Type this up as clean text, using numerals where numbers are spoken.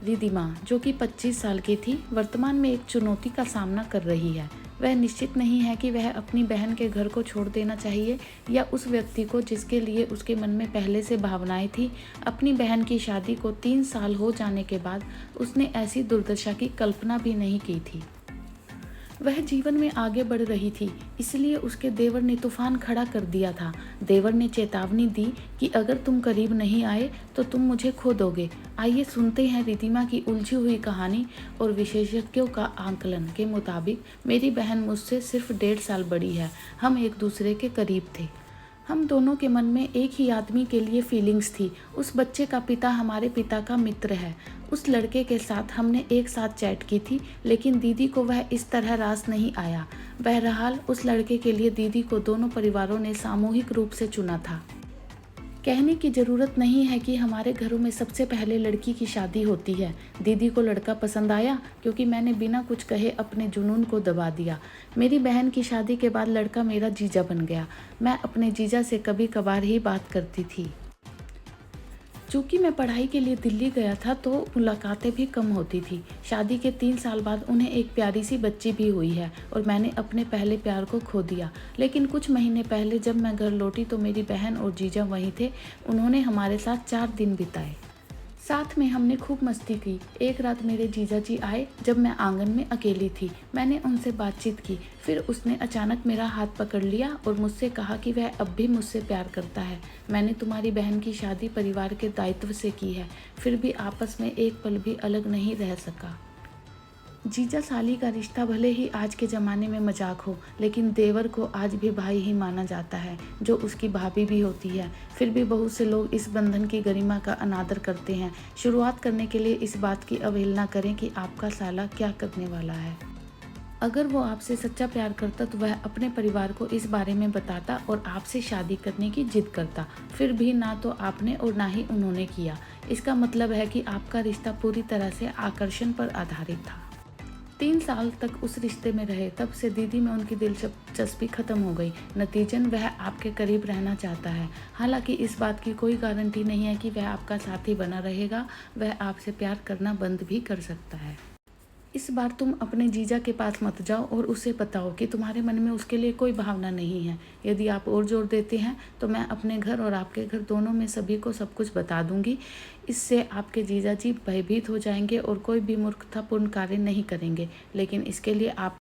रिधिमा, जो कि 25 साल की थी, वर्तमान में एक चुनौती का सामना कर रही है। वह निश्चित नहीं है कि वह अपनी बहन के घर को छोड़ देना चाहिए या उस व्यक्ति को जिसके लिए उसके मन में पहले से भावनाएं थी। अपनी बहन की शादी को 3 साल हो जाने के बाद उसने ऐसी दुर्दशा की कल्पना भी नहीं की थी। वह जीवन में आगे बढ़ रही थी, इसलिए उसके देवर ने तूफान खड़ा कर दिया था। देवर ने चेतावनी दी कि अगर तुम करीब नहीं आए तो तुम मुझे खो दोगे। आइए सुनते हैं रिधिमा की उलझी हुई कहानी। और विशेषज्ञों का आंकलन के मुताबिक मेरी बहन मुझसे सिर्फ 1.5 साल बड़ी है। हम एक दूसरे के करीब थे। हम दोनों के मन में एक ही आदमी के लिए फीलिंग्स थी। उस बच्चे का पिता हमारे पिता का मित्र है। उस लड़के के साथ हमने एक साथ चैट की थी, लेकिन दीदी को वह इस तरह रास नहीं आया। बहरहाल उस लड़के के लिए दीदी को दोनों परिवारों ने सामूहिक रूप से चुना था। कहने की ज़रूरत नहीं है कि हमारे घरों में सबसे पहले लड़की की शादी होती है। दीदी को लड़का पसंद आया क्योंकि मैंने बिना कुछ कहे अपने जुनून को दबा दिया। मेरी बहन की शादी के बाद लड़का मेरा जीजा बन गया। मैं अपने जीजा से कभी कभार ही बात करती थी। चूँकि मैं पढ़ाई के लिए दिल्ली गया था तो मुलाकातें भी कम होती थी। शादी के 3 साल बाद उन्हें एक प्यारी सी बच्ची भी हुई है और मैंने अपने पहले प्यार को खो दिया। लेकिन कुछ महीने पहले जब मैं घर लौटी तो मेरी बहन और जीजा वहीं थे। उन्होंने हमारे साथ 4 दिन बिताए। साथ में हमने खूब मस्ती की। एक रात मेरे जीजा जी आए जब मैं आंगन में अकेली थी। मैंने उनसे बातचीत की। फिर उसने अचानक मेरा हाथ पकड़ लिया और मुझसे कहा कि वह अब भी मुझसे प्यार करता है। मैंने तुम्हारी बहन की शादी परिवार के दायित्व से की है, फिर भी आपस में एक पल भी अलग नहीं रह सका। जीजा साली का रिश्ता भले ही आज के ज़माने में मजाक हो, लेकिन देवर को आज भी भाई ही माना जाता है, जो उसकी भाभी भी होती है। फिर भी बहुत से लोग इस बंधन की गरिमा का अनादर करते हैं। शुरुआत करने के लिए इस बात की अवहेलना करें कि आपका साला क्या करने वाला है। अगर वो आपसे सच्चा प्यार करता तो वह अपने परिवार को इस बारे में बताता और आपसे शादी करने की जिद करता। फिर भी ना तो आपने और ना ही उन्होंने किया। इसका मतलब है कि आपका रिश्ता पूरी तरह से आकर्षण पर आधारित था। 3 साल तक उस रिश्ते में रहे, तब से दीदी में उनकी दिलचस्पी खत्म हो गई। नतीजन वह आपके करीब रहना चाहता है। हालांकि इस बात की कोई गारंटी नहीं है कि वह आपका साथी बना रहेगा। वह आपसे प्यार करना बंद भी कर सकता है। इस बार तुम अपने जीजा के पास मत जाओ और उसे बताओ कि तुम्हारे मन में उसके लिए कोई भावना नहीं है। यदि आप और जोर देते हैं तो मैं अपने घर और आपके घर दोनों में सभी को सब कुछ बता दूंगी। इससे आपके जीजा जी भयभीत हो जाएंगे और कोई भी मूर्खतापूर्ण कार्य नहीं करेंगे। लेकिन इसके लिए आप